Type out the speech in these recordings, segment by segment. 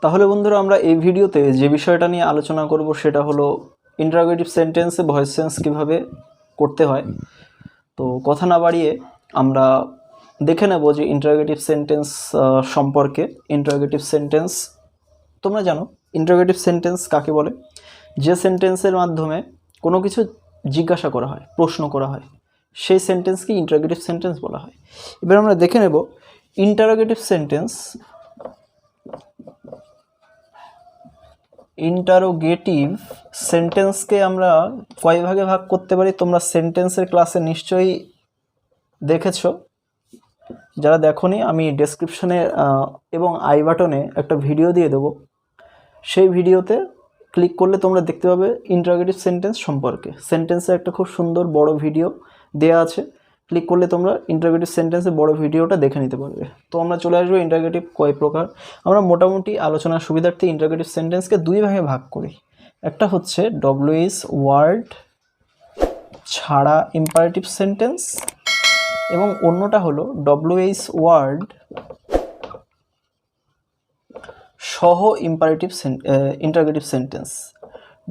তাহলে বন্ধুরা আমরা এই ভিডিওতে যে বিষয়টা নিয়ে আলোচনা করব সেটা হলো ইন্টারোগেটিভ সেন্টেন্সে ভয়েস চেঞ্জ কীভাবে করতে হয়। তো কথা না বাড়িয়ে আমরা দেখে নেব যে ইন্টারোগেটিভ সেন্টেন্স সম্পর্কে। ইন্টারোগেটিভ সেন্টেন্স তোমরা জানো, ইন্টারোগেটিভ সেন্টেন্স কাকে বলে? যে সেন্টেন্সের মাধ্যমে কোনো কিছু জিজ্ঞাসা করা হয়, প্রশ্ন করা হয়, সেই সেন্টেন্সকে ইন্টারোগেটিভ সেন্টেন্স বলা হয়। এবার আমরা দেখে নেব ইন্টারোগেটিভ সেন্টেন্স। ইন্টারোগেটিভ সেন্টেন্সকে আমরা কয় ভাগে ভাগ করতে পারি তোমরা সেন্টেন্সের ক্লাসে নিশ্চয়ই দেখেছো। যারা দেখোনি আমি ডেসক্রিপশনে এবং আই বাটনে একটা ভিডিও দিয়ে দেবো, সেই ভিডিওতে ক্লিক করলে তোমরা দেখতে পাবে ইন্টারোগেটিভ সেন্টেন্স সম্পর্কে। সেন্টেন্সের একটা খুব সুন্দর বড় ভিডিও দেয়া আছে, ক্লিক করলে তোমরা ইন্টারোগেটিভ সেন্টেন্সের বড় ভিডিওটা দেখে নিতে পারবে। তো আমরা চলে আসবো ইন্টারোগেটিভ কয় প্রকার। আমরা মোটামুটি আলোচনার সুবিধার্থে ইন্টারোগেটিভ সেন্টেন্সকে দুই ভাগে ভাগ করি। একটা হচ্ছে ডব্লিউএইচ ওয়ার্ড ছাড়া ইম্পারেটিভ সেন্টেন্স এবং অন্যটা হলো ডব্লিউএইচ ওয়ার্ড সহ imperative interrogative sentence.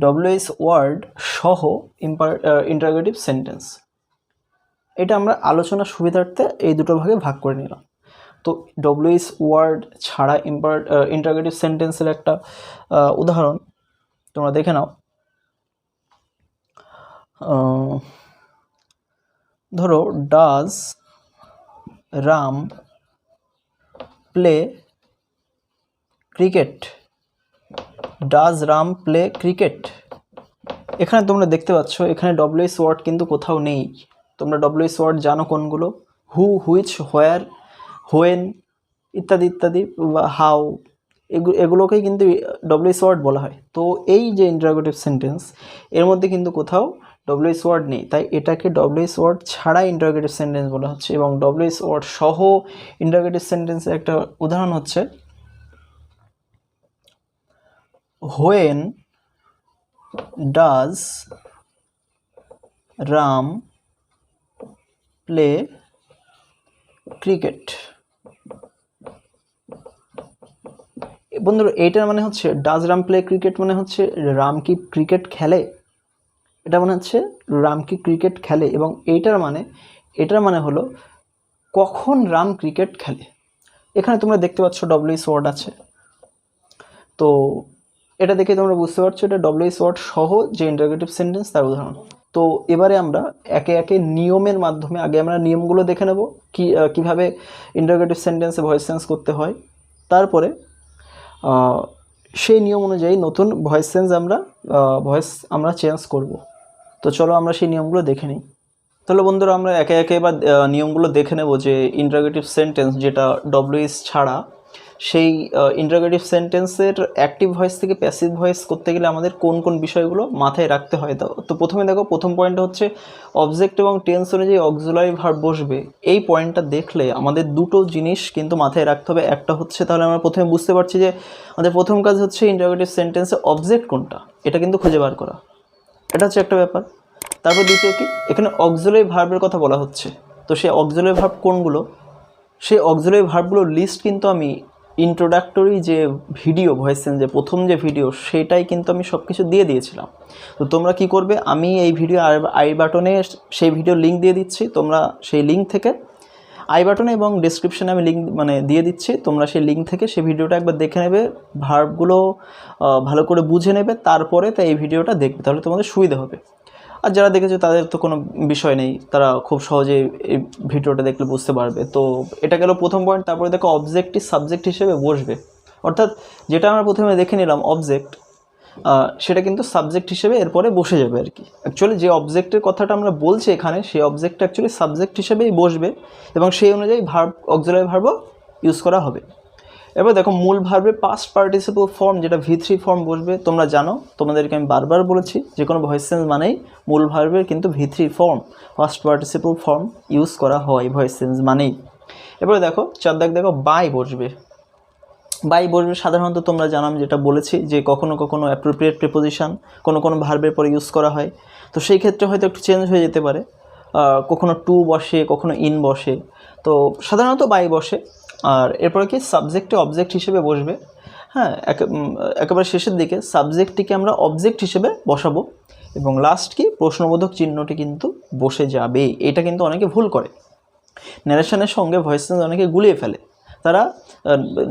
WH word সহ ইন্টারোগেটিভ সেন্টেন্স, এটা আমরা আলোচনার সুবিধার্থে এই দুটো ভাগে ভাগ করে নিলাম। তো ডব্লিউএইচ ওয়ার্ড ছাড়া ইন্টারোগেটিভ সেন্টেন্সের একটা উদাহরণ তোমরা দেখে নাও। ধরো, does Ram play cricket? Does Ram play cricket? এখানে তোমরা দেখতে পাচ্ছ এখানে ডব্লিউএইচ ওয়ার্ড কিন্তু কোথাও নেই। তোমরা ডব্লিউএইচ ওয়ার্ড জানো কোনগুলো? হু, হুইচ, হোয়ার, হোয়েন ইত্যাদি ইত্যাদি, বা হাউ, এগুলোকেই কিন্তু ডব্লিউএইচ ওয়ার্ড বলা হয়। তো এই যে ইন্টারোগেটিভ সেন্টেন্স, এর মধ্যে কিন্তু কোথাও ডব্লিউএইচ ওয়ার্ড নেই, তাই এটাকে ডব্লিউএইচ ওয়ার্ড ছাড়া ইন্টারোগেটিভ সেন্টেন্স বলা হচ্ছে। এবং ডব্লিউএইচ ওয়ার্ড সহ ইন্টারোগেটিভ সেন্টেন্সের একটা উদাহরণ হচ্ছে when does Ram play cricket? বন্ধুরা, এইটার মানে হচ্ছে ডাজ রাম প্লে ক্রিকেট মানে হচ্ছে রাম কি ক্রিকেট খেলে, এটা মানে হচ্ছে রাম কি ক্রিকেট খেলে। এবং এটার মানে হলো কখন রাম ক্রিকেট খেলে। এখানে তোমরা দেখতে পাচ্ছ ডব্লিউএইচ ওয়ার্ড আছে, তো এটা দেখে তোমরা বুঝতে পারছো এটা ডব্লিউএইচ ওয়ার্ড সহ যে ইন্টারোগেটিভ সেন্টেন্স তার উদাহরণ। তো এবারে আমরা একে একে নিয়মের মাধ্যমে আগে আমরা নিয়মগুলো দেখে নেব, কীভাবে ইন্টারোগেটিভ সেন্টেন্সে ভয়েস চেঞ্জ করতে হয়। তারপরে সেই নিয়ম অনুযায়ী নতুন ভয়েস আমরা চেঞ্জ করব। তো চলো আমরা সেই নিয়মগুলো দেখে নিই। তাহলে বন্ধুরা আমরা একে একে এবার নিয়মগুলো দেখে নেব যে ইন্টারোগেটিভ সেন্টেন্স যেটা ডব্লিউএইচ ছাড়া, সেই ইন্টারোগেটিভ সেন্টেন্সের অ্যাক্টিভ ভয়েস থেকে প্যাসিভ ভয়েস করতে গেলে আমাদের কোন কোন বিষয়গুলো মাথায় রাখতে হয়। তো প্রথমে দেখো, প্রথম পয়েন্টটা হচ্ছে অবজেক্ট এবং টেন্স অনুযায়ী অক্সিলারি ভার্ব বসবে। এই পয়েন্টটা দেখলে আমাদের দুটো জিনিস কিন্তু মাথায় রাখতে হবে। একটা হচ্ছে, তাহলে আমরা প্রথমে বুঝতে পারছি যে আমাদের প্রথম কাজ হচ্ছে ইন্টারোগেটিভ সেন্টেন্সে অবজেক্ট কোনটা, এটা কিন্তু খুঁজে বার করা, এটা হচ্ছে একটা ব্যাপার। তারপর দ্বিতীয় কি, এখানে অক্সিলারি ভার্বের কথা বলা হচ্ছে। তো সেই অক্সিলারি ভার্ব কোনগুলো, সেই অক্সিলারি ভার্বগুলোর লিস্ট কিন্তু আমি ইন্ট্রোডাক্টরি যে ভিডিও ভয়েস চেঞ্জের প্রথম যে ভিডিও, সেটাই কিন্তু আমি সব কিছু দিয়ে দিয়েছিলাম। তো তোমরা কি করবে, আমি এই ভিডিও আই বাটনে সেই ভিডিও লিঙ্ক দিয়ে দিচ্ছি, তোমরা সেই লিঙ্ক থেকে আই বাটনে এবং ডেসক্রিপশনে আমি লিঙ্ক দিয়ে দিচ্ছি, তোমরা সেই লিঙ্ক থেকে সেই ভিডিওটা একবার দেখে নেবে, ভার্বগুলো ভালো করে বুঝে নেবে, তারপরে তাই এই ভিডিওটা দেখবে, তাহলে তোমাদের সুবিধা হবে। আর যারা দেখেছো তাদের তো কোনো বিষয় নেই, তারা খুব সহজেই এই ভিডিওটা দেখলে বুঝতে পারবে। তো এটা গেল প্রথম পয়েন্ট। তারপরে দেখো অবজেক্টটি সাবজেক্ট হিসেবে বসবে, অর্থাৎ যেটা আমরা প্রথমে দেখে নিলাম অবজেক্ট, সেটা কিন্তু সাবজেক্ট হিসেবে এরপরে বসে যাবে আর কি। অ্যাকচুয়ালি যে অবজেক্টের কথাটা আমরা বলছি এখানে, সেই অবজেক্টটা অ্যাকচুয়ালি সাবজেক্ট হিসেবেই বসবে এবং সেই অনুযায়ী ভার্ব, অক্সিলারি ভার্বও ইউজ করা হবে। এবার দেখো মূল ভার্বের পাস্ট পার্টিসিপল ফর্ম যেটা V3 ফর্ম বসবে। তোমরা জানো, তোমাদেরকে আমি বারবার বলেছি যে কোনো ভয়েস চেঞ্জ মানেই মূল ভার্বের কিন্তু V3 form, past participle form use করা হয় ভয়েস চেঞ্জ মানেই। এবারে দেখো দেখো বাই বসবে। বাই বসবে সাধারণত তোমরা জানো, আমি যেটা বলেছি যে কখনো কখনো অ্যাপ্রোপ্রিয়েট প্রিপোজিশন কোনো কোনো ভার্বের পরে ইউজ করা হয়। তো সেই ক্ষেত্রে হয়তো একটু চেঞ্জ হয়ে যেতে পারে, কখনো টু বসে, কখনো ইন বসে, তো সাধারণত বাই বসে। আর এরপরে কি সাবজেক্টে অবজেক্ট হিসেবে বসবে। হ্যাঁ, একেবারে শেষের দিকে সাবজেক্টটিকে আমরা অবজেক্ট হিসেবে বসাবো এবং লাস্ট কি প্রশ্নবোধক চিহ্নটি কিন্তু বসে যাবে। এটা কিন্তু অনেকে ভুল করে, ন্যারেশনের সঙ্গে ভয়েস চেঞ্জ অনেকে গুলিয়ে ফেলে। তারা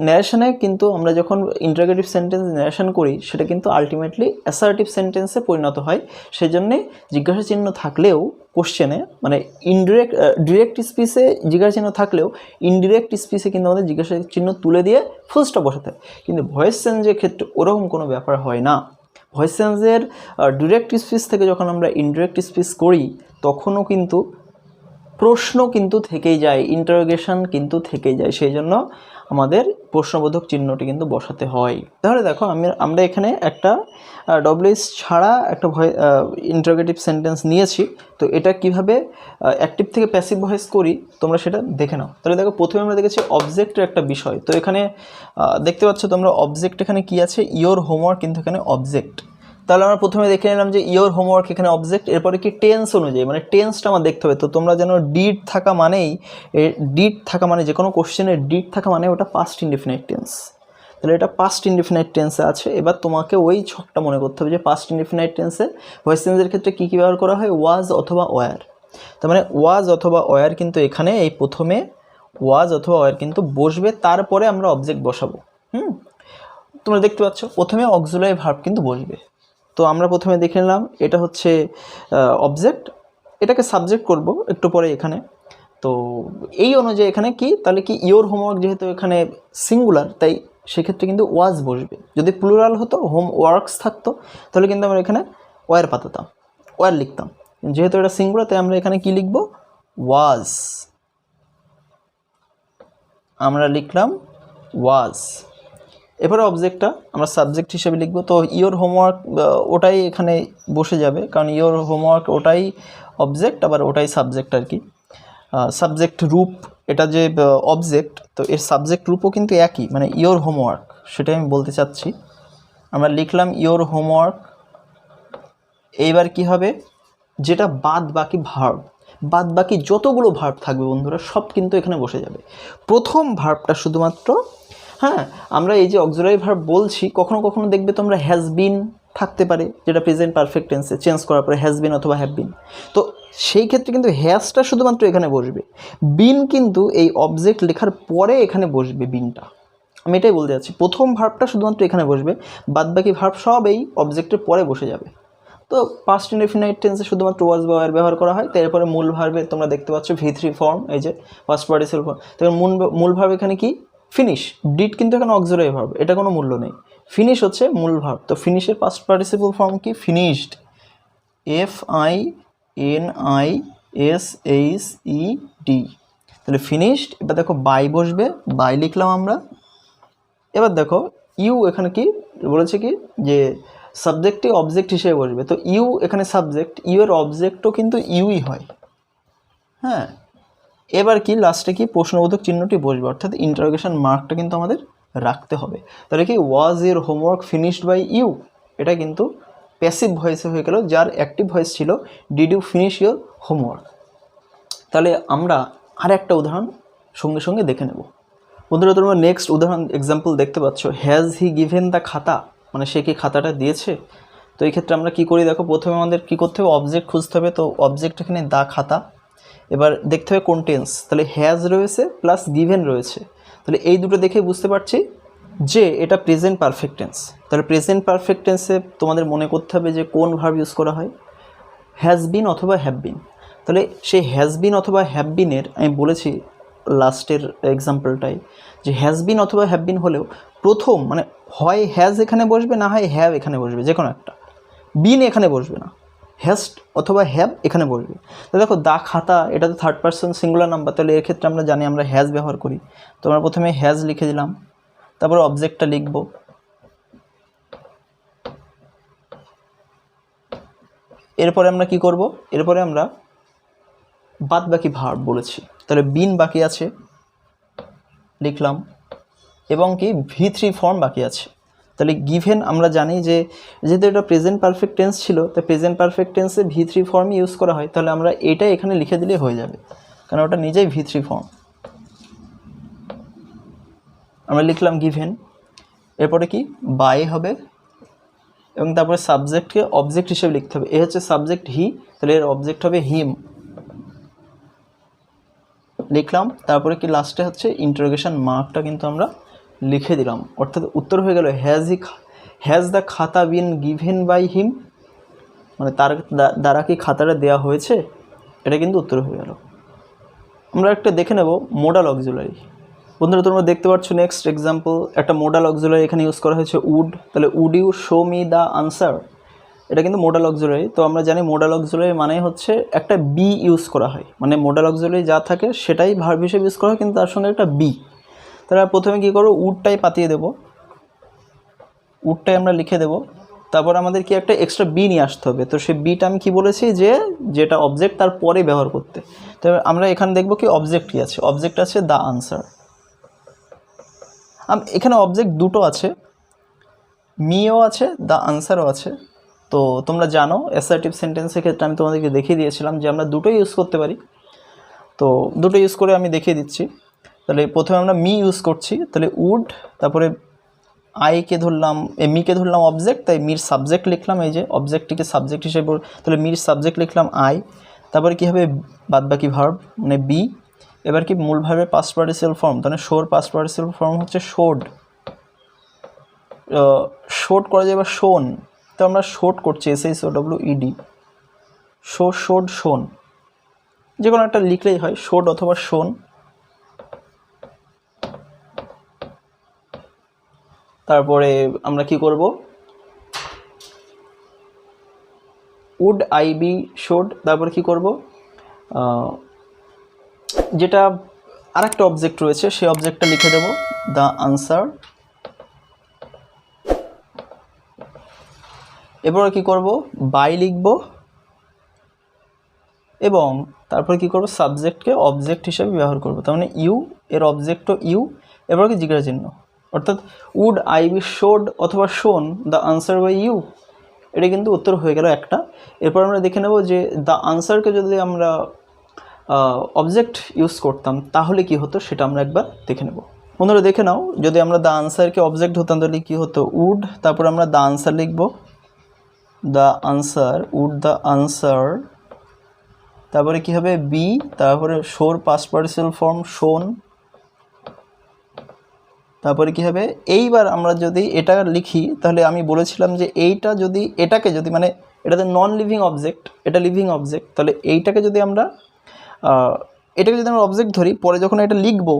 ন্যারেশনে কিন্তু আমরা যখন ইন্টারোগেটিভ সেন্টেন্স ন্যারেশন করি সেটা কিন্তু আলটিমেটলি অ্যাসার্টিভ সেন্টেন্সে পরিণত হয়। সেই জন্যে জিজ্ঞাসা চিহ্ন থাকলেও কোশ্চেনে মানে ডিরেক্ট স্পিচে জিজ্ঞাসা চিহ্ন থাকলেও ইনডিরেক্ট স্পিচে কিন্তু আমাদের জিজ্ঞাসা চিহ্ন তুলে দিয়ে ফুল স্টপ বসাতে হয়। কিন্তু ভয়েস চেঞ্জের ক্ষেত্রে ওরকম কোনো ব্যাপার হয় না। ভয়েস চেঞ্জের ডিরেক্ট স্পিচ থেকে যখন আমরা ইনডিরেক্ট স্পিচ করি তখনও কিন্তু প্রশ্ন কিন্তু থেকেই যায়, ইন্টারোগেশন কিন্তু থেকেই যায়। সেই জন্য আমাদের প্রশ্নবোধক চিহ্নটি কিন্তু বসাতে হয়। তাহলে দেখো আমরা এখানে একটা ডব্লিউএস ছাড়া একটা ইন্টারোগেটিভ সেন্টেন্স নিয়েছি। তো এটা কিভাবে অ্যাক্টিভ থেকে প্যাসিভ ভয়েস করি তোমরা সেটা দেখে নাও। তাহলে দেখো প্রথমে আমরা দেখেছি অবজেক্টের একটা বিষয়। তো এখানে দেখতে পাচ্ছ তোমরা অবজেক্ট এখানে কি আছে, ইয়োর হোমওয়ার্ক কিন্তু এখানে অবজেক্ট। তাহলে আমরা প্রথমে দেখে নিলাম যে ইয়োর হোমওয়ার্ক এখানে অবজেক্ট, এরপরে কি টেন্স অনুযায়ী মানে টেন্সটা আমার দেখতে হবে। তো তোমরা যেন ডিড থাকা মানে যে কোনো কোশ্চেনের ডিড থাকা মানে ওটা পাস্ট ইনডিফিনাইট টেন্স। তাহলে এটা পাস্ট ইনডিফিনাইট টেন্সে আছে। এবার তোমাকে ওই ছকটা মনে করতে হবে যে পাস্ট ইনডিফিনাইট টেন্সে ভয়েস চেঞ্জের ক্ষেত্রে কী কী ব্যবহার করা হয়, ওয়াজ অথবা ওয়্যার। তার মানে ওয়াজ অথবা ওয়্যার কিন্তু এখানে এই প্রথমে ওয়াজ অথবা ওয়্যার কিন্তু বসবে, তারপরে আমরা অবজেক্ট বসাবো। তোমরা দেখতে পাচ্ছ প্রথমে অক্সিলারি ভার্ব কিন্তু বসবে। তো আমরা প্রথমে দেখে নিলাম এটা হচ্ছে অবজেক্ট, এটাকে সাবজেক্ট করব একটু পরে এখানে। তো এই অনুযায়ী এখানে কি, তাহলে কি ইয়োর হোমওয়ার্ক যেহেতু এখানে সিঙ্গুলার তাই সেক্ষেত্রে কিন্তু ওয়াজ বসবে। যদি প্লুরাল হতো হোম ওয়ার্কস থাকতো তাহলে কিন্তু আমরা এখানে ওয়্যার পাতাতাম, ওয়্যার লিখতাম। যেহেতু এটা সিঙ্গুলার তাই আমরা এখানে কি লিখব, ওয়াজ। আমরা লিখলাম ওয়াজ। এরপরে অবজেক্টটা আমরা সাবজেক্ট হিসেবে লিখব। তো ইয়োর হোমওয়ার্ক ওটাই এখানে বসে যাবে, কারণ ইয়োর হোমওয়ার্ক ওটাই অবজেক্ট, আবার ওটাই সাবজেক্ট আর কি। সাবজেক্ট রূপ এটা যে অবজেক্ট, তো এর সাবজেক্ট রূপও কিন্তু একই, মানে ইয়োর হোমওয়ার্ক, সেটাই আমি বলতে চাচ্ছি। আমরা লিখলাম ইয়োর হোমওয়ার্ক। এইবার কি হবে, যেটা বাদ বাকি যতগুলো ভার্ব থাকবে বন্ধুরা সব কিন্তু এখানে বসে যাবে। প্রথম ভার্বটা শুধুমাত্র, হ্যাঁ আমরা এই যে অক্সিলারি ভার্ব বলছি, কখনো কখনো দেখবে তোমরা হ্যাজ বিন থাকতে পারে, যেটা প্রেজেন্ট পারফেক্ট টেন্সে চেঞ্জ করার পরে হ্যাজ বিন অথবা হ্যাভ বিন। তো সেই ক্ষেত্রে কিন্তু হ্যাজটা শুধুমাত্র এখানে বসবে, বিন কিন্তু এই অবজেক্ট লেখার পরে এখানে বসবে বিনটা। আমি এটাই বলতে চাচ্ছি, প্রথম ভার্বটা শুধুমাত্র এখানে বসবে, বাদবাকি ভার্ব সব এই অবজেক্টের পরে বসে যাবে। তো পাস্ট ইনডিফিনাইট টেন্সে শুধুমাত্র ওয়াজ বা ওয়্যার ব্যবহার করা হয়। তারপরে মূল ভার্বে তোমরা দেখতে পাচ্ছ V3 ফর্ম, এই যে ফার্স্ট পার্টিসিপল ফর্ম। তারপর মূল ভার্ব এখানে কি, ফিনিশ। ডিড কিন্তু এখানে অক্সিলারি ভার্ব, এটা কোনো মূল্য নেই। ফিনিশ হচ্ছে মূল ভার্ব। তো ফিনিশের পাস্ট পার্টিসিপল ফর্ম কি, ফিনিশড, FINISHED। তাহলে ফিনিশড। এবার দেখো বাই বসবে, বাই লিখলাম আমরা। এবার দেখো ইউ এখানে কি বলেছে, কি যে সাবজেক্টটি অবজেক্ট হিসেবে বসবে। তো ইউ এখানে সাবজেক্ট, ইউ এর অবজেক্টও কিন্তু ইউই হয়। হ্যাঁ, এবার কি লাস্টে কি প্রশ্নবোধক চিহ্নটি বসবে, অর্থাৎ ইন্টারোগেশন মার্কটা কিন্তু আমাদের রাখতে হবে। তাহলে কি was your homework finished by you, এটা কিন্তু প্যাসিভ ভয়েসে হয়ে গেল, যার অ্যাক্টিভ ভয়েস ছিল did you finish your homework. তাহলে আমরা আর একটা উদাহরণ সঙ্গে সঙ্গে দেখে নেব। বন্ধুরা তোমরা নেক্সট উদাহরণ এক্সাম্পল দেখতে পাচ্ছ, হ্যাজ হি গিভেন দ্য খাতা, মানে সে কি খাতাটা দিয়েছে। তো এই ক্ষেত্রে আমরা কি করি, দেখো প্রথমে আমাদের কি করতে হবে, অবজেক্ট খুঁজতে হবে। তো অবজেক্ট এখানে দ্য খাতা। এবার দেখতে হবে কোন টেন্স, তাহলে হ্যাজ রয়েছে প্লাস গিভেন রয়েছে। তাহলে এই দুটো দেখে বুঝতে পারছি যে এটা প্রেজেন্ট পারফেক্ট টেন্স। তাহলে প্রেজেন্ট পারফেক্ট টেন্সে তোমাদের মনে করতে হবে যে কোন ভার্ব ইউজ করা হয়, হ্যাজ বিন অথবা হ্যাভ বিন। তাহলে সেই হ্যাজ বিন অথবা হ্যাভ বিনের আমি বলেছি লাস্টের এক্সাম্পলটাই, যে হ্যাজ বিন অথবা হ্যাভ বিন হলেও প্রথম মানে হয় হ্যাজ এখানে বসবে, না হয় হ্যাভ এখানে বসবে, যে কোনো একটা। বিন এখানে বসবে না, হ্যাজ অথবা হ্যাভ এখানে বসবে। তো দেখো দা খাতা, এটা তো থার্ড পারসন সিঙ্গুলার নাম্বার, তাহলে এর ক্ষেত্রে আমরা জানি আমরা হ্যাজ ব্যবহার করি। তো আমরা প্রথমে হ্যাজ লিখে দিলাম, তারপর অবজেক্টটা লিখব। এরপরে আমরা কি করব, এরপরে আমরা বাদ বাকি ভার্ব বলেছি। তাহলে বিন বাকি আছে লিখলাম, এবং কি V3 ফর্ম বাকি আছে। তাহলে গিভেন আমরা জানি যে যেহেতু এটা প্রেজেন্ট পারফেক্ট টেন্স ছিল, তাই প্রেজেন্ট পারফেক্ট টেন্সে V3 ফর্ম ইউজ করা হয়। তাহলে আমরা এটাই এখানে লিখে দিলে হয়ে যাবে, কারণ ওটা নিজেই V3 ফর্ম। আমরা লিখলাম গিভেন। এরপরে কি বাই হবে, এবং তারপরে সাবজেক্টকে অবজেক্ট হিসেবে লিখতে হবে। এ হচ্ছে সাবজেক্ট হি, তাহলে এর অবজেক্ট হবে হিম, লিখলাম। তারপরে কি লাস্টে হচ্ছে ইন্টারোগেশন মার্কটা কিন্তু আমরা লিখে দিলাম, অর্থাৎ উত্তর হয়ে গেল হ্যাজ দ্য খাতা বিন গিভেন বাই হিম, মানে তার দ্বারা কি খাতাটা দেওয়া হয়েছে, এটা কিন্তু উত্তর হয়ে গেল। আমরা একটা দেখে নেব মোডাল অক্সিলারি। বন্ধুরা তোমরা দেখতে পাচ্ছ নেক্সট এক্সাম্পল, একটা মোডাল অক্সিলারি এখানে ইউজ করা হয়েছে উড, তাহলে would you show me the answer, এটা কিন্তু মোডাল অক্সিলারি। তো আমরা জানি মোডাল অক্সিলারি মানে হচ্ছে একটা বি ইউজ করা হয়, মানে মোডাল অক্সিলারি যা থাকে সেটাই ভার্ব হিসেবে ইউজ করা হয়, কিন্তু তার সঙ্গে একটা বি। তাহলে প্রথমে কী করবো, উডটাই পাতিয়ে দেবো, উডটাই আমরা লিখে দেবো, তারপর আমাদের কি একটা এক্সট্রা বি নিয়ে আসতে হবে। তো সেই বিটা আমি কি বলেছি যে যেটা অবজেক্ট তার পরে ব্যবহার করতে। তো আমরা এখানে দেখবো কি অবজেক্ট কী আছে, অবজেক্ট আছে দ্য আনসার। এখানে অবজেক্ট দুটো আছে, মিও আছে, দ্য আনসারও আছে। তো তোমরা জানো অ্যাসার্টিভ সেন্টেন্সের ক্ষেত্রে আমি তোমাদেরকে দেখিয়ে দিয়েছিলাম যে আমরা দুটোই ইউজ করতে পারি। তো দুটো ইউজ করে আমি দেখিয়ে দিচ্ছি। তাহলে প্রথমে আমরা মি ইউজ করছি, তাহলে উড, তারপরে আইকে ধরলাম, মিকে ধরলাম অবজেক্ট, তাই মির সাবজেক্ট লিখলাম, এই যে অবজেক্টটিকে সাবজেক্ট হিসেবে, তাহলে মির সাবজেক্ট লিখলাম আই। তারপরে কী হবে বাদবাকি ভার্ব মানে বি। এবার কি মূল ভার্বের পাস্ট পার্টিসিপাল ফর্ম, তাহলে শোর পাস্ট পার্টিসিপাল ফর্ম হচ্ছে শোড, শোড করা যায় বা শোন, তো আমরা শোড করছি SHOWED, শোড শোন, যে কোনো একটা লিখলেই হয়, শোড অথবা শোন। তারপরে আমরা কি করব, উড আই বি শোড, তারপরে কি করব, যেটা আরেকটা অবজেক্ট রয়েছে সেই অবজেক্টটা লিখে দেব দ্য আনসার। এরপরে কি করব, বাই লিখব, এবং তারপরে কি করব, সাবজেক্টকে অবজেক্ট হিসেবে ব্যবহার করব, তার মানে ইউ, এর অবজেক্টও ইউ, এবার কি জিজ্ঞাসা চিহ্ন, অর্থাৎ উড আই বি শোড অথবা শোন দ্য আনসার বাই ইউ, এটা কিন্তু উত্তর হয়ে গেল একটা। এরপর আমরা দেখে নেব যে দ্য আনসারকে যদি আমরা অবজেক্ট ইউজ করতাম তাহলে কি হতো, সেটা আমরা একবার দেখে নেব। বন্ধুরা দেখে নাও, যদি আমরা দ্য আনসারকে অবজেক্ট হতাম তাহলে কী হতো, উড, তারপর আমরা দ্য আনসার লিখব, the answer, would the answer, তারপরে কি হবে বি, তারপরে শোর পাস্ট পার্টিসিপাল ফর্ম শোন, তারপরে কি হবে, এইবার আমরা যদি এটা লিখি তাহলে আমি বলেছিলাম যে এইটা যদি এটাকে যদি মানে এটাতে নন লিভিং অবজেক্ট, এটা লিভিং অবজেক্ট, তাহলে এইটাকে যদি আমরা এটাকে যদি আমরা অবজেক্ট ধরি, পরে যখন এটা লিখবো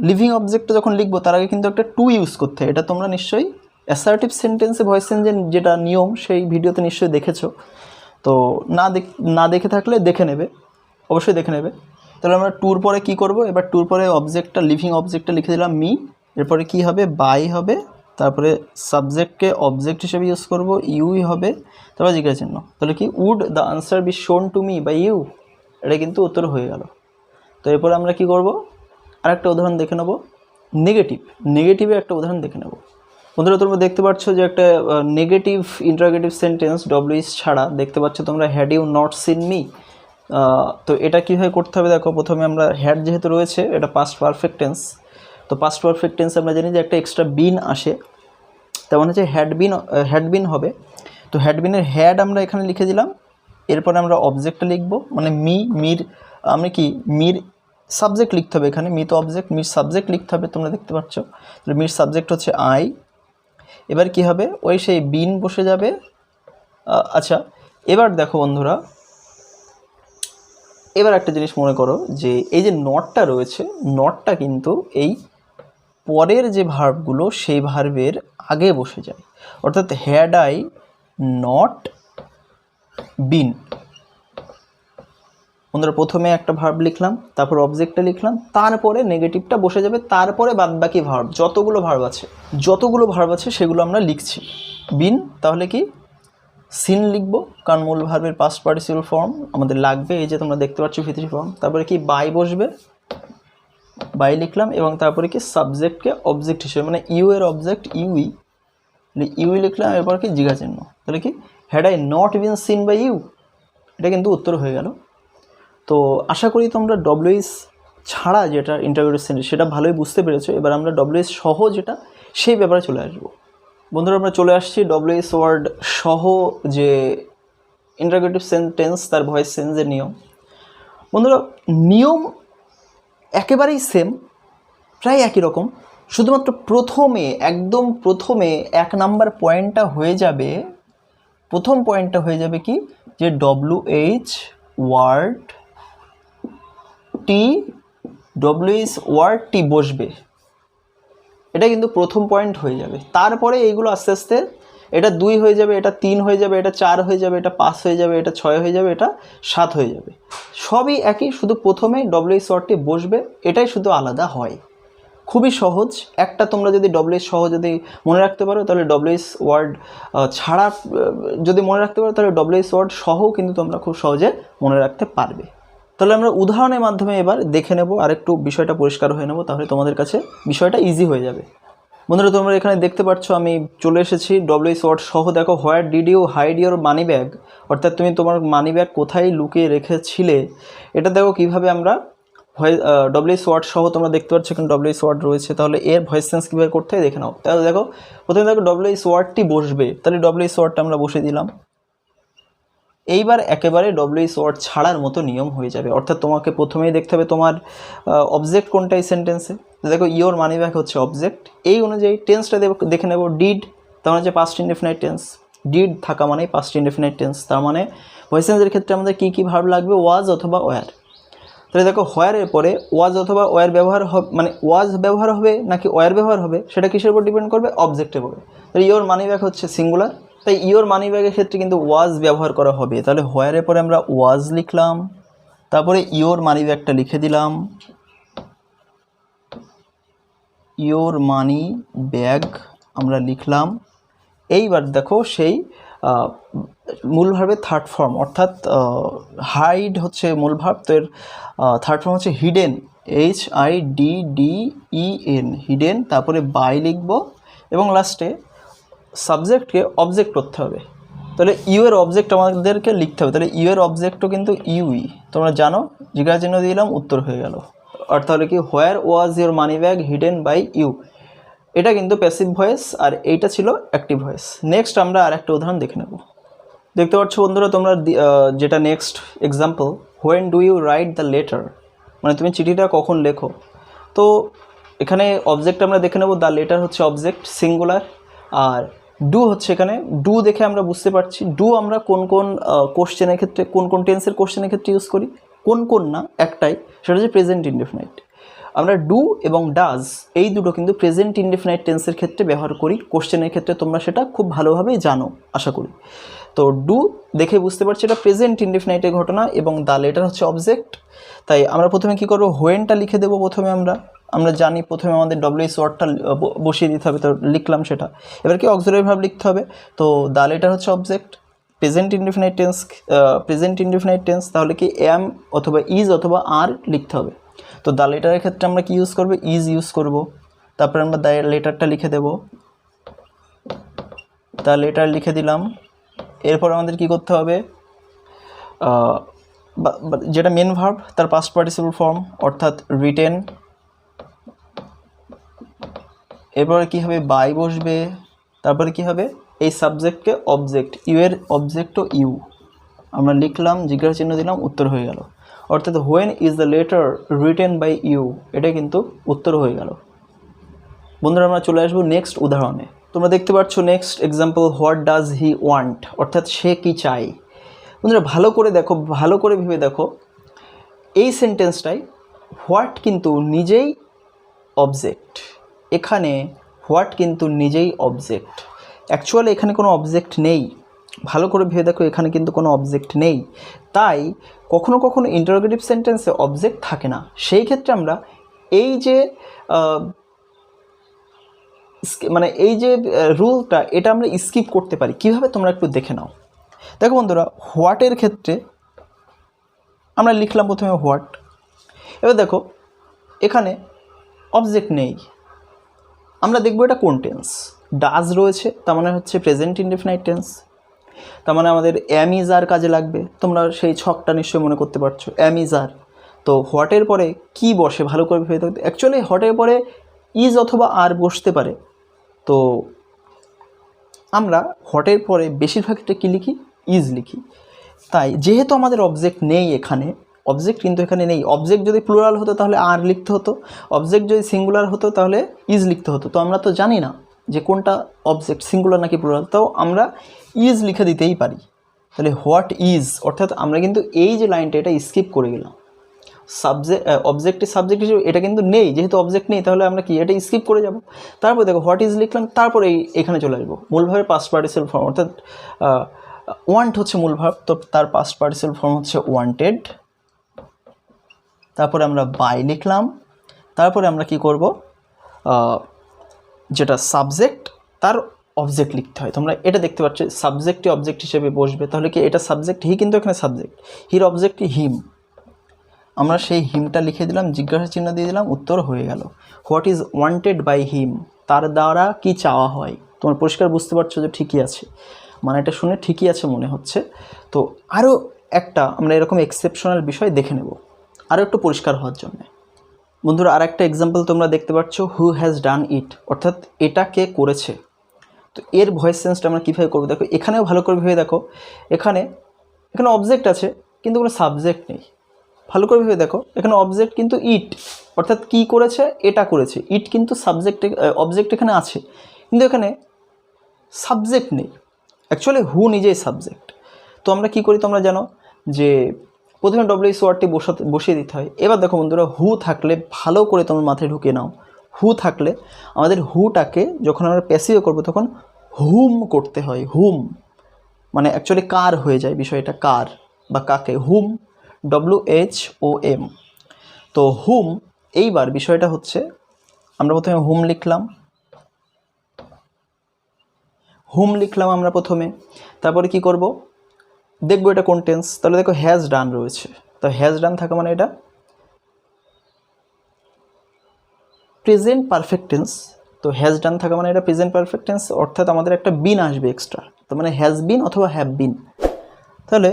লিভিং অবজেক্টটা যখন লিখবো তার আগে কিন্তু একটা টু ইউজ করতে হয়। এটা তোমরা নিশ্চয়ই অ্যাসার্টিভ সেন্টেন্সে ভয়েস চেঞ্জের যেটা নিয়ম সেই ভিডিওতে নিশ্চয়ই দেখেছো। তো না দেখে থাকলে দেখে নেবে, অবশ্যই দেখে নেবে। তাহলে আমরা টুর পরে কি করব, এবার টুর পরে অবজেক্টটা লিভিং অবজেক্টটা লিখে দিলাম মি, এরপরে কি হবে বাই হবে, তারপরে সাবজেক্টকে অবজেক্ট হিসেবে ইউজ করব ইউই হবে, তারপরে জিজ্ঞাসা চিহ্ন, তাহলে কি would the answer be shown to me by you, এটা কিন্তু উত্তর হয়ে গেল। তো এরপরে আমরা কি করব, আরেকটা উদাহরণ দেখে নেব, নেগেটিভের একটা উদাহরণ দেখে নেব। বন্ধুরা তোমরা দেখতে পাচ্ছ যে একটা নেগেটিভ ইন্টারোগেটিভ সেন্টেন্স ডব্লিউএস ছাড়া দেখতে পাচ্ছ তোমরা, had you not seen me. তো এটা কীভাবে করতে হবে দেখো, প্রথমে আমরা হ্যাড যেহেতু রয়েছে এটা পাস্ট পারফেক্ট টেন্স, তো পাস্ট পারফেক্ট টেন্স আমরা জানি যে একটা এক্সট্রা বিন আসে, তেমন হচ্ছে হ্যাড বিন হবে। তো হ্যাড বিনের হ্যাড আমরা এখানে লিখে দিলাম, এরপরে আমরা অবজেক্টটা লিখব, মানে মির আমরা কি মির সাবজেক্ট লিখতে হবে, এখানে মি তো অবজেক্ট, মির সাবজেক্ট লিখতে হবে, তোমরা দেখতে পাচ্ছ। তাহলে মির সাবজেক্ট হচ্ছে আই, এবার কি হবে ওই সেই বিন বসে যাবে। আচ্ছা এবার দেখো বন্ধুরা, এবার একটা জিনিস মনে করো যে এই যে নটটা রয়েছে, নটটা কিন্তু এই পরের যে ভার্বগুলো সেই ভার্বের আগে বসে যায়, অর্থাৎ হ্যাড আই নট বিন। বন্ধুরা প্রথমে একটা ভার্ব লিখলাম, তারপর অবজেক্টটা লিখলাম, তারপরে নেগেটিভটা বসে যাবে, তারপরে বাদবাকি ভার্ব যতগুলো ভার্ব আছে সেগুলো আমরা লিখছি। বিন তাহলে কি সিন লিখবো, কারণ মূল ভার্বের পাস্ট পার্টিসিপাল ফর্ম আমাদের লাগবে, এই যে তোমরা দেখতে পাচ্ছ ভিতরি ফর্ম। তারপরে কি বাই বসবে, বাই লিখলাম, এবং তারপরে কি সাবজেক্টকে অবজেক্ট হিসেবে মানে ইউ এর অবজেক্ট ইউই লিখলাম, এরপর কি জিজ্ঞাসা চিহ্ন, তাহলে কি had I not been seen by you, এটা কিন্তু উত্তর হয়ে গেল। তো আশা করি তোমরা ডব্লিউএস ছাড়া যেটা ইন্টারোগেটিভ সেন্টেন্স সেটা ভালোই বুঝতে পেরেছো। এবার আমরা ডব্লিউএস সহ যেটা সেই ব্যাপারে চলে আসবো। বন্ধুরা আমরা চলে আসছি ডব্লিউএইচ ওয়ার্ড সহ যে ইন্টারোগেটিভ সেন্টেন্স তার ভয়েস চেঞ্জের নিয়ম। বন্ধুরা নিয়ম একেবারেই সেম, প্রায় একই রকম, শুধুমাত্র একদম প্রথমে 1 নাম্বার পয়েন্টটা হয়ে যাবে, প্রথম পয়েন্টটা হয়ে যাবে কি, যে ডব্লিউএইচ ওয়ার্ড টি বসবে, এটা কিন্তু প্রথম পয়েন্ট হয়ে যাবে। তারপরে এইগুলো আস্তে আস্তে এটা 2 হয়ে যাবে, এটা 3 হয়ে যাবে, এটা 4 হয়ে যাবে, এটা 5 হয়ে যাবে, এটা 6 হয়ে যাবে, এটা 7 হয়ে যাবে। সবই একই, শুধু প্রথমে ডব্লিউএইচ ওয়ার্ডটি বসবে, এটাই শুধু আলাদা হয়। খুবই সহজ। একটা তোমরা যদি ডব্লিউএইচ সহ যদি মনে রাখতে পারো তাহলে ডব্লিউএইচ ওয়ার্ড ছাড়া যদি মনে রাখতে পারো তাহলে ডব্লিউএইচ ওয়ার্ড সহও কিন্তু তোমরা খুব সহজে মনে রাখতে পারবে। তাহলে আমরা উদাহরণের মাধ্যমে এবার দেখে নেব, আর একটু বিষয়টা পরিষ্কার হয়ে নেব, তাহলে তোমাদের কাছে বিষয়টা ইজি হয়ে যাবে। বন্ধুরা তোমরা এখানে দেখতে পাচ্ছ আমি চলে এসেছি ডব্লিউএইচ ওয়ার্ড সহ। দেখো, where did you hide your money bag, অর্থাৎ তুমি তোমার মানি ব্যাগ কোথায় লুকিয়ে রেখেছিলে, এটা দেখো কীভাবে আমরা ডব্লিউএইচ ওয়ার্ড সহ তোমরা দেখতে পাচ্ছ এখানে ডব্লিউএইচ ওয়ার্ড রয়েছে। তাহলে এর ভয়েস চেঞ্জ কীভাবে করতে হয় দেখে নাও। তাহলে দেখো প্রথমে দেখো ডব্লিউএইচ ওয়ার্ডটি বসবে, তাহলে ডব্লিউএইচ ওয়ার্ডটা আমরা বসে দিলাম। এইবার একেবারে ডব্লিউএইচ ওয়ার্ড ছাড়ার মতো নিয়ম হয়ে যাবে, অর্থাৎ তোমাকে প্রথমেই দেখতে হবে তোমার অবজেক্ট কোনটা এই সেন্টেন্সে। দেখো ইওর মানি ব্যাগ হচ্ছে অবজেক্ট, এই অনুযায়ী টেন্সটা দেখে নেব। ডিড তার মানে হচ্ছে পাস্ট ইনডেফিনাইট টেন্স, ডিড থাকা মানে পাস্ট ইনডেফিনাইট টেন্স, তার মানে ভয়েস চেঞ্জের ক্ষেত্রে আমাদের কী কী ভার্ব লাগবে, ওয়াজ অথবা ওয়্যার। তাহলে দেখো হোয়ারের পরে ওয়াজ অথবা ওয়্যার ব্যবহার হবে, মানে ওয়াজ ব্যবহার হবে নাকি ওয়্যার ব্যবহার হবে সেটা কিসের উপর ডিপেন্ড করবে, অবজেক্টের উপরে। তাহলে ইওর মানি ব্যাগ হচ্ছে সিঙ্গুলার, তাই ইওর মানি ব্যাগের ক্ষেত্রে কিন্তু ওয়াজ ব্যবহার করা হবে। তাহলে হোয়ারের পরে আমরা ওয়াজ লিখলাম, তারপরে ইওর মানি ব্যাগটা লিখে দিলাম, ইওর মানি ব্যাগ আমরা লিখলাম। এইবার দেখো সেই মূল ভার্বের থার্ড ফর্ম, অর্থাৎ হাইড হচ্ছে মূল ভার্ব, তো এর থার্ড ফর্ম হচ্ছে হিডেন, HIDDEN, হিডেন। তারপরে বাই লিখব এবং লাস্টে সাবজেক্টকে অবজেক্ট করতে হবে। তাহলে ইউ এর অবজেক্ট আমাদেরকে লিখতে হবে, তাহলে ইউ এর অবজেক্টও কিন্তু ইউই, তোমরা জানো, জিজ্ঞাসা চিহ্ন দিলাম, উত্তর হয়ে গেল। আর তাহলে কি, where was your money bag hidden by you, এটা কিন্তু প্যাসিভ ভয়েস আর এইটা ছিল অ্যাক্টিভ ভয়েস। নেক্সট আমরা আর একটা উদাহরণ দেখে নেব। দেখতে পাচ্ছ বন্ধুরা তোমরা যেটা next example, when do you write the letter, মানে তুমি চিঠিটা কখন লেখো। তো এখানে অবজেক্ট আমরা দেখে নেব, দ্য লেটার হচ্ছে অবজেক্ট সিঙ্গুলার, আর ডু হচ্ছে, এখানে ডু দেখে আমরা বুঝতে পারছি ডু আমরা কোন কোন কোশ্চেনের ক্ষেত্রে, কোন কোন টেন্সের কোশ্চেনের ক্ষেত্রে ইউজ করি, কোন না একটাই, সেটা হচ্ছে প্রেজেন্ট ইনডেফিনাইট। আমরা ডু এবং ডাজ এই দুটো কিন্তু প্রেজেন্ট ইনডেফিনাইট টেন্সের ক্ষেত্রে ব্যবহার করি, কোশ্চেনের ক্ষেত্রে তোমরা সেটা খুব ভালোভাবেই জানো আশা করি। তো ডু দেখে বুঝতে পারছি এটা প্রেজেন্ট ইনডেফিনাইটের ঘটনা, এবং দ্য লেটার হচ্ছে অবজেক্ট। তাই আমরা প্রথমে কী করবো, হোয়েনটা লিখে দেবো। প্রথমে আমরা জানি প্রথমে আমাদের ডব্লিউএইচ ওয়ার্ডটা বসিয়ে দিতে হবে, তো লিখলাম সেটা। এবার কি অক্সিলারি ভার্ব লিখতে হবে, তো দ্য লেটার হচ্ছে অবজেক্ট, প্রেজেন্ট ইনডেফিনাইট টেন্স, তাহলে কি এম অথবা ইজ অথবা আর লিখতে হবে। তো দ্য লেটারের ক্ষেত্রে আমরা কি ইউজ করবো, ইজ ইউজ করব। তারপরে আমরা দ্য লেটারটা লিখে দেব, দ্য লেটার লিখে দিলাম। এরপর আমাদের কি করতে হবে, যেটা মেন ভার্ব তার পাস্ট পার্টিসিপল ফর্ম, অর্থাৎ রিটেন। এরপরে কি হবে, বাই বসবে। তারপরে কি হবে, এই সাবজেক্টকে অবজেক্ট, ইউ এর অবজেক্টও ইউ আমরা লিখলাম, জিজ্ঞাসা চিহ্ন দিলাম, উত্তর হয়ে গেল। অর্থাৎ when is the letter written by you, এটা কিন্তু উত্তর হয়ে গেল। বন্ধুরা আমরা চলে আসবো নেক্সট উদাহরণে। তোমরা দেখতে পাচ্ছ next example, what does he want, অর্থাৎ সে কি চায়। বন্ধুরা ভালো করে দেখো, ভালো করে ভেবে দেখো, এই সেন্টেন্সটাই হোয়াট কিন্তু নিজেই অবজেক্ট, এখানে হোয়াট কিন্তু নিজেই অবজেক্ট। অ্যাকচুয়ালি এখানে কোনো অবজেক্ট নেই, ভালো করে ভেবে দেখো, এখানে কিন্তু কোনো অবজেক্ট নেই। তাই কখনো কখনো ইন্টারোগেটিভ সেন্টেন্সে অবজেক্ট থাকে না, সেই ক্ষেত্রে আমরা এই যে মানে এই যে রুলটা, এটা আমরা স্কিপ করতে পারি। কিভাবে তোমরা একটু দেখে নাও। দেখো বন্ধুরা, হোয়াটের ক্ষেত্রে আমরা লিখলাম প্রথমে হোয়াট, এবার দেখো এখানে অবজেক্ট নেই, আমরা দেখব এটা কোন টেন্স। ডাজ রয়েছে, তার মানে হচ্ছে প্রেজেন্ট ইনডেফিনাইট টেন্স, তার মানে আমাদের অ্যাম ইজ আর কাজে লাগবে। তোমরা সেই ছকটা নিশ্চয়ই মনে করতে পারছো, অ্যাম ইজ আর। তো হোয়াটের পরে কি বসে ভালো করে ভেবে দেখতে, অ্যাকচুয়ালি হোয়াটের পরে ইজ অথবা আর বসতে পারে, তো আমরা হোয়াটের পরে বেশিরভাগটা কী লিখি, ইজ লিখি। তাই যেহেতু আমাদের অবজেক্ট নেই এখানে, অবজেক্ট কিন্তু এখানে নেই, অবজেক্ট যদি প্লুরাল হতো তাহলে আর লিখতে হতো, অবজেক্ট যদি সিঙ্গুলার হতো তাহলে ইজ লিখতে হতো। তো আমরা তো জানি না যে কোনটা অবজেক্ট, সিঙ্গুলার নাকি প্লুরাল, তো আমরা ইজ লিখে দিতেই পারি। তাহলে হোয়াট ইজ, অর্থাৎ আমরা কিন্তু এই যে লাইনটা এটা স্কিপ করে গেলাম। অবজেক্টের সাবজেক্ট হিসেবে এটা কিন্তু নেই, যেহেতু অবজেক্ট নেই তাহলে আমরা কি এটা স্কিপ করে যাব। তারপর দেখো হোয়াট ইজ লিখলাম, তারপরে এখানে চলে আসবো মূলভাবে পাস্ট পার্টিসিপল ফর্ম, অর্থাৎ ওয়ান্ট হচ্ছে মূল ভার্ব, তো তার পাস্ট পার্টিসিপল ফর্ম হচ্ছে ওয়ান্টেড। তারপরে আমরা বাই লিখলাম, তারপরে আমরা কি করব, যেটা সাবজেক্ট তার অবজেক্ট লিখতে হয়। তোমরা এটা দেখতে পাচ্ছ সাবজেক্টই অবজেক্ট হিসেবে বসবে, তাহলে কি এটা সাবজেক্ট, হি কিন্তু এখানে সাবজেক্ট, হির অবজেক্ট কি হিম, আমরা সেই হিমটা লিখে দিলাম, জিজ্ঞাসা চিহ্ন দিয়ে দিলাম, উত্তর হয়ে গেল। What is wanted by him, তার দ্বারা কি চাওয়া হয়। তোমার পরিষ্কার বুঝতে পারছো যে ঠিকই আছে, মানে এটা শুনে ঠিকই আছে মনে হচ্ছে। তো আরও একটা আমরা এরকম এক্সেপশনাল বিষয় দেখে নেব আরও একটু পরিষ্কার হওয়ার জন্য। বন্ধুরা আর একটা এক্সাম্পল তোমরা দেখতে পাচ্ছ, হু হ্যাজ ডান ইট, অর্থাৎ এটা কে করেছে। তো এর ভয়েস সেন্সটা আমরা কীভাবে করবো, দেখো এখানেও ভালো করে ভেবে দেখো, এখানে অবজেক্ট আছে কিন্তু কোনো সাবজেক্ট নেই। ভালো করে ভেবে দেখো, এখানে অবজেক্ট কিন্তু ইট, অর্থাৎ কি করেছে, এটা করেছে। ইট কিন্তু সাবজেক্ট, অবজেক্ট এখানে আছে কিন্তু এখানে সাবজেক্ট নেই। অ্যাকচুয়ালি হু নিজেই সাবজেক্ট। তো আমরা কি করি তোমরা জানো যে প্রথমে ডব্লিউএস ওয়ার্ডটি বসিয়ে দিতে হয়। এবার দেখো বন্ধুরা, হু থাকলে ভালো করে তোমার মাথায় ঢুকিয়ে নাও, হু থাকলে আমাদের হুটাকে যখন আমরা প্যাসিভ করবো তখন হুম করতে হয়। হুম মানে অ্যাকচুয়ালি কার হয়ে যায় বিষয়টা, কার বা কাকে, হুম, WHOM। তো হুম, এইবার বিষয়টা হচ্ছে আমরা প্রথমে হুম লিখলাম আমরা প্রথমে, তারপরে কি করব দেখবো এটা কোন টেন্স। তাহলে দেখো হ্যাজ ডান রয়েছে, তো হ্যাজ ডান থাকা মানে এটা প্রেজেন্ট পারফেক্ট টেন্স। তো হ্যাজ ডান থাকা মানে এটা প্রেজেন্ট পারফেক্ট টেন্স, অর্থাৎ আমাদের একটা বিন আসবে এক্সট্রা, তো মানে হ্যাজ বিন অথবা হ্যাভ বিন। তাহলে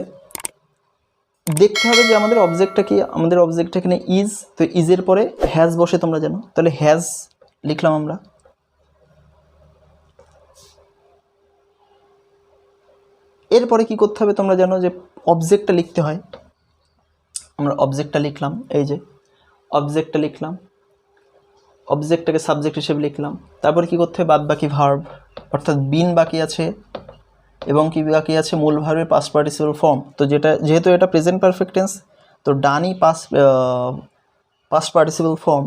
দেখতে হবে যে আমাদের অবজেক্টটা কি, আমাদের অবজেক্টটা এখানে ইজ, তো ইজের পরে হ্যাজ বসে তোমরা জানো, তাহলে হ্যাজ লিখলাম আমরা। এরপরে কি করতে হবে তোমরা জানো যে অবজেক্টটা লিখতে হয়, আমরা অবজেক্টটা লিখলাম, এই যে অবজেক্টটা লিখলাম, অবজেক্টটাকে সাবজেক্ট হিসেবে লিখলাম। তারপরে কি করতে হবে, বাদ বাকি ভার্ব, অর্থাৎ বিন বাকি আছে এবং কি বাকি আছে, মূল ভার্বের পাস্ট পার্টিসিপল ফর্ম। তো যেহেতু এটা প্রেজেন্ট পারফেক্ট টেন্স, তো ডানই পাস্ট পার্টিসিপল ফর্ম,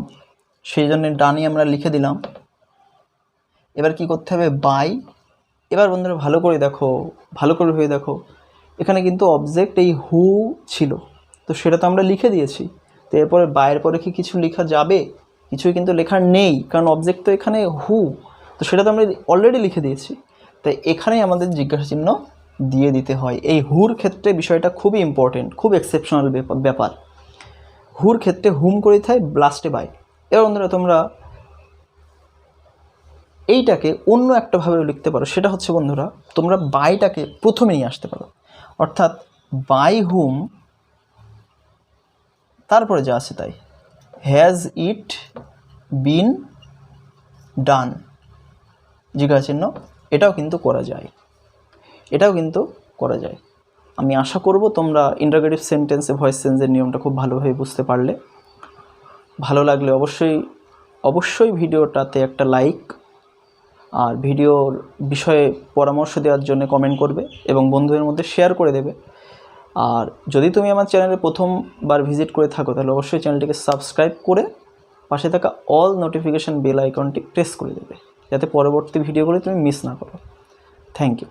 সেই জন্য ডানই আমরা লিখে দিলাম। এবার কি করতে হবে, বাই। এবার বন্ধুরা ভালো করে দেখো, ভালো করে ভেবে দেখো, এখানে কিন্তু অবজেক্ট এই হু ছিল, তো সেটা তো আমরা লিখে দিয়েছি। তো এরপরে বাইয়ের পরে কি কিছু লেখা যাবে, কিছুই কিন্তু লেখার নেই, কারণ অবজেক্ট তো এখানে হু, তো সেটা তো আমরা অলরেডি লিখে দিয়েছি। তাই এখানেই আমাদের জিজ্ঞাসা চিহ্ন দিয়ে দিতে হয়। এই হুর ক্ষেত্রে বিষয়টা খুবই ইম্পর্টেন্ট, খুব এক্সেপশনাল ব্যাপার। হুর ক্ষেত্রে হুম করে দিতে হয়, লাস্টে বাই। এবার বন্ধুরা তোমরা এইটাকে অন্য একটাভাবে লিখতে পারো, সেটা হচ্ছে বন্ধুরা তোমরা বাইটাকে প্রথমে নিয়ে আসতে পারো, অর্থাৎ বাই হুম, তারপরে যা আছে তাই, হ্যাজ ইট বিন ডান, জিজ্ঞাসা চিহ্ন। এটাও কিন্তু করা যায়, আমি আশা করব তোমরা ইন্টারোগেটিভ সেন্টেন্সে ভয়েস চেঞ্জের নিয়মটা খুব ভালোভাবে বুঝতে পারলে। ভালো লাগলে অবশ্যই ভিডিওটাতে একটা লাইক, আর ভিডিওর বিষয়ে পরামর্শ দেওয়ার জন্য কমেন্ট করবে এবং বন্ধুদের মধ্যে শেয়ার করে দেবে। আর যদি তুমি আমার চ্যানেলে প্রথমবার ভিজিট করে থাকো তাহলে অবশ্যই চ্যানেলটিকে সাবস্ক্রাইব করে পাশে থাকা অল নোটিফিকেশান বেল আইকনটি প্রেস করে দেবে, যাতে পরবর্তী ভিডিওগুলি তুমি মিস না করো। Thank you.